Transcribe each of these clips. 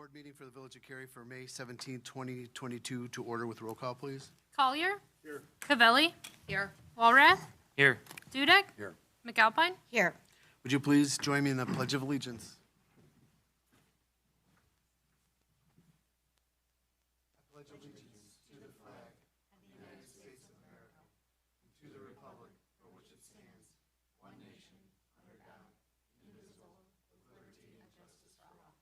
Board meeting for the Village of Cary for May 17, 2022 to order with roll call, please. Collier. Here. Cavelli. Here. Walrath. Here. Dudek. Here. McAlpine. Here. Would you please join me in the Pledge of Allegiance? I pledge allegiance to the flag of the United States of America and to the republic for which it stands, one nation, under God, indivisible, with liberty and justice for all.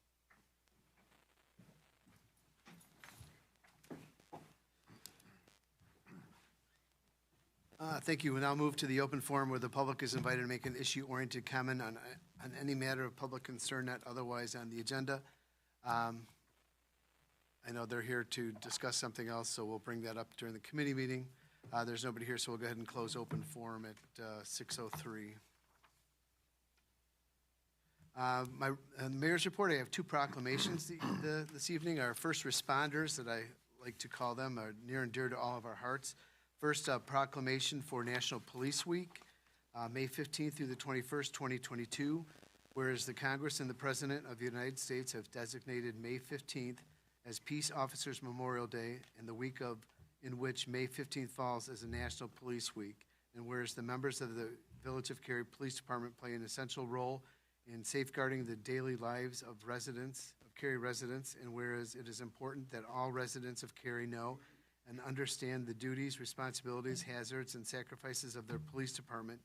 Thank you. We'll now move to the open forum where the public is invited to make an issue-oriented comment on any matter of public concern not otherwise on the agenda. I know they're here to discuss something else, so we'll bring that up during the committee meeting. There's nobody here, so we'll go ahead and close open forum at 6:03. The mayor's report, I have two proclamations this evening. Our first responders, that I like to call them, are near and dear to all of our hearts. First, a proclamation for National Police Week, May 15th through the 21st, 2022. Whereas the Congress and the President of the United States have designated May 15th as Peace Officers Memorial Day and the week in which May 15th falls as a National Police Week. And whereas the members of the Village of Cary Police Department play an essential role in safeguarding the daily lives of Cary residents, and whereas it is important that all residents of Cary know and understand the duties, responsibilities, hazards, and sacrifices of their police department,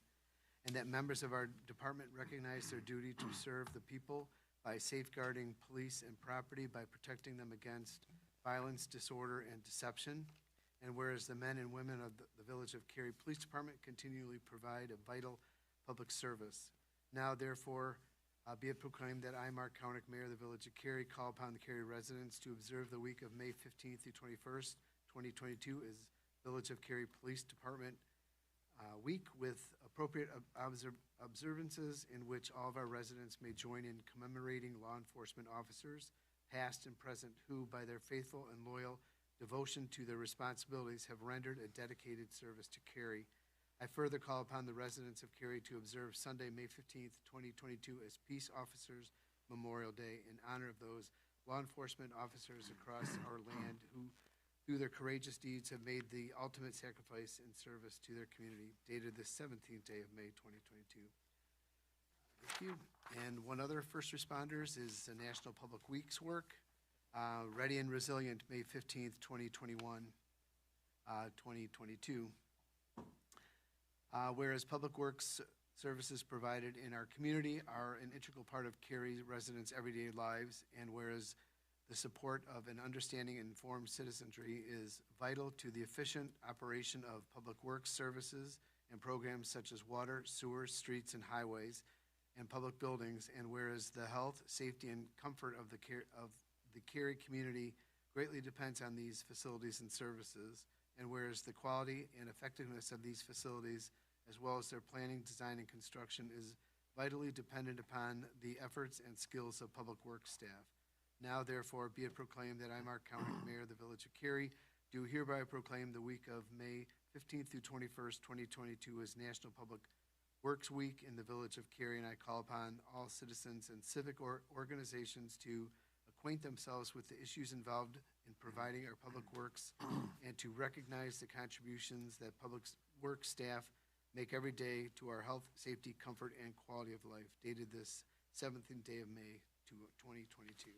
and that members of our department recognize their duty to serve the people by safeguarding police and property, by protecting them against violence, disorder, and deception. And whereas the men and women of the Village of Cary Police Department continually provide a vital public service. Now, therefore, be it proclaimed that I, Mark Koenig, Mayor of the Village of Cary, call upon the Cary residents to observe the week of May 15th through 21st, 2022 is Village of Cary Police Department Week, with appropriate observances in which all of our residents may join in commemorating law enforcement officers, past and present, who, by their faithful and loyal devotion to their responsibilities, have rendered a dedicated service to Cary. I further call upon the residents of Cary to observe Sunday, May 15th, 2022 as Peace Officers Memorial Day in honor of those law enforcement officers across our land who, through their courageous deeds, have made the ultimate sacrifice in service to their community, dated the 17th day of May, 2022. Thank you. And one other first responders is the National Public Week's work. Ready and Resilient, May 15th, 2021, 2022. Whereas public works services provided in our community are an integral part of Cary residents' everyday lives, and whereas the support of an understanding and informed citizenry is vital to the efficient operation of public works services and programs such as water, sewers, streets, and highways, and public buildings, and whereas the health, safety, and comfort of the Cary community greatly depends on these facilities and services, and whereas the quality and effectiveness of these facilities, as well as their planning, design, and construction, is vitally dependent upon the efforts and skills of public works staff. Now, therefore, be it proclaimed that I, Mark Koenig, Mayor of the Village of Cary, do hereby proclaim the week of May 15th through 21st, 2022 as National Public Works Week in the Village of Cary, and I call upon all citizens and civic organizations to acquaint themselves with the issues involved in providing our public works and to recognize the contributions that public works staff make every day to our health, safety, comfort, and quality of life, dated this 7th day of May, 2022.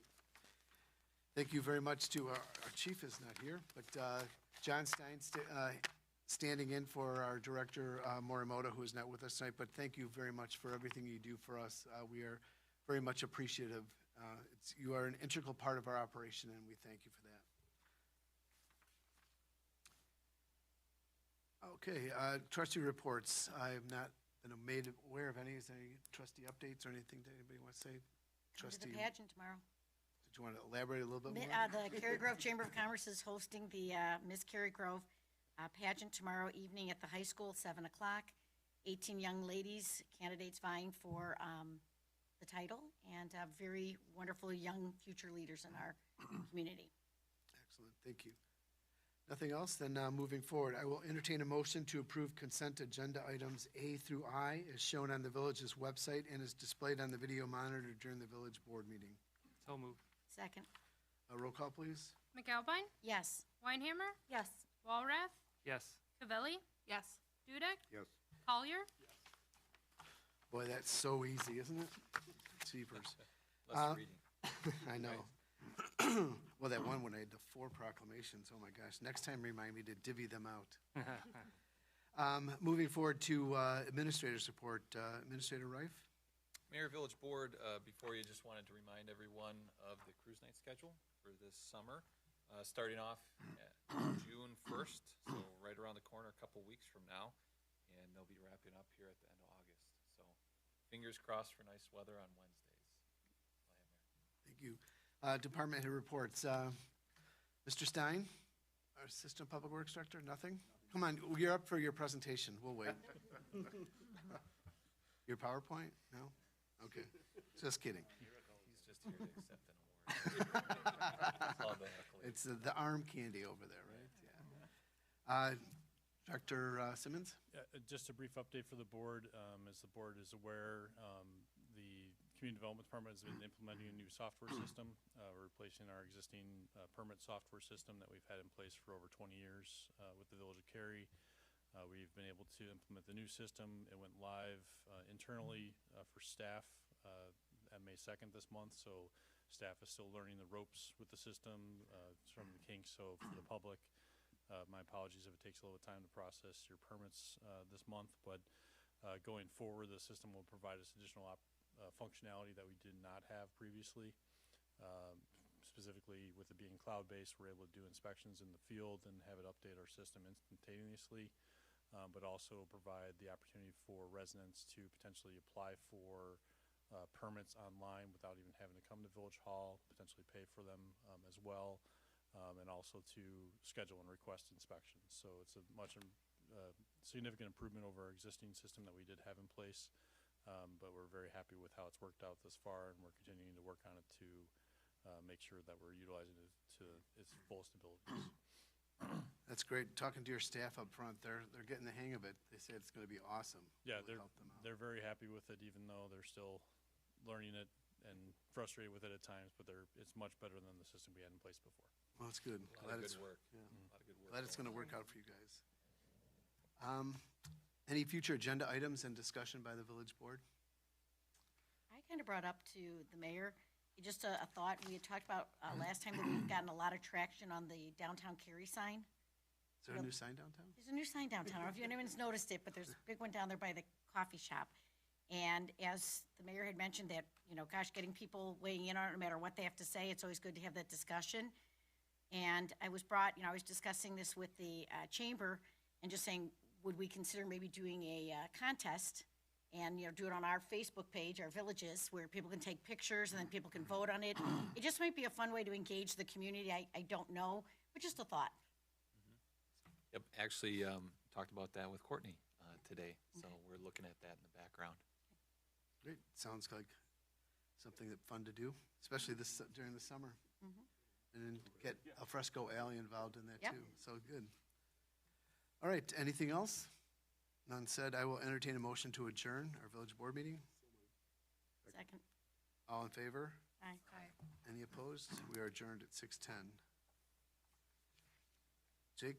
Thank you very much to our chief is not here, but John Stein standing in for our director, Morimoto, who is not with us tonight, but thank you very much for everything you do for us. We are very much appreciative. You are an integral part of our operation, and we thank you for that. Okay, trustee reports. I have not been made aware of any. Is there any trustee updates or anything that anybody wants to say? Trustee. The pageant tomorrow. Did you want to elaborate a little bit more? The Cary Grove Chamber of Commerce is hosting the Miss Cary Grove pageant tomorrow evening at the high school, 7 o'clock. 18 young ladies, candidates vying for the title, and very wonderful young future leaders in our community. Excellent, thank you. Nothing else? Then moving forward, I will entertain a motion to approve consent agenda items A through I as shown on the village's website and is displayed on the video monitor during the village board meeting. So moved. Second. Roll call, please. McAlpine, Yes. Weinhammer, Yes. Walrath, Yes. Cavelli, Yes. Dudek, Yes. Collier, Boy, that's so easy, isn't it? Jeepers. Less reading. I know. Well, that one when I had the 4 proclamations, oh my gosh. Next time, remind me to divvy them out. Moving forward to administrator's report. Administrator Reif? Mayor, Village Board, before you, just wanted to remind everyone of the cruise night schedule for this summer, starting off June 1st, so right around the corner, a couple weeks from now, and they'll be wrapping up here at the end of August. So fingers crossed for nice weather on Wednesdays. Thank you. Department head reports. Mr. Stein, our Assistant Public Works Director, nothing? Come on, you're up for your presentation. We'll wait. Your PowerPoint? No? Okay. Just kidding. He's just here to accept an award. That's all the accolades. It's the arm candy over there, right? Yeah. Director Simmons? Just a brief update for the board. As the board is aware, the Community Development Department has been implementing a new software system. We're replacing our existing permit software system that we've had in place for over 20 years with the Village of Cary. We've been able to implement the new system. It went live internally for staff at May 2nd this month, so staff is still learning the ropes with the system, from the kinks, so for the public. My apologies if it takes a little time to process your permits this month, but going forward, the system will provide us additional functionality that we did not have previously. Specifically, with it being cloud-based, we're able to do inspections in the field and have it update our system instantaneously, but also provide the opportunity for residents to potentially apply for permits online without even having to come to Village Hall, potentially pay for them as well, and also to schedule and request inspections. So it's a much significant improvement over our existing system that we did have in place, but we're very happy with how it's worked out thus far, and we're continuing to work on it to make sure that we're utilizing it to its fullest abilities. That's great. Talking to your staff up front, they're getting the hang of it. They say it's going to be awesome. Yeah, Really help them out. they're very happy with it, even though they're still learning it and frustrated with it at times, but it's much better than the system we had in place before. Well, that's good. A lot of good work. Yeah. A lot of good work. Glad it's going to work out for you guys. Any future agenda items and discussion by the village board? I kind of brought up to the mayor, just a thought. We had talked about last time that we've gotten a lot of traction on the downtown Cary sign. Is there a new sign downtown? There's a new sign downtown. I don't know if anyone's noticed it, but there's a big one down there by the coffee shop. And as the mayor had mentioned that, gosh, getting people weighing in on it, no matter what they have to say, it's always good to have that discussion. And I was discussing this with the chamber and just saying, would we consider maybe doing a contest and, do it on our Facebook page, our villages, where people can take pictures and then people can vote on it. It just might be a fun way to engage the community. I don't know, but just a thought. Yep, actually talked about that with Courtney today, so we're looking at that in the background. Great. Sounds like something that's fun to do, especially during the summer. And then get Alfresco Alley involved in that Yep. too. So good. All right, anything else? None said. I will entertain a motion to adjourn our village board meeting. Second. All in favor? Aye. Any opposed? We are adjourned at 6:10. Jake?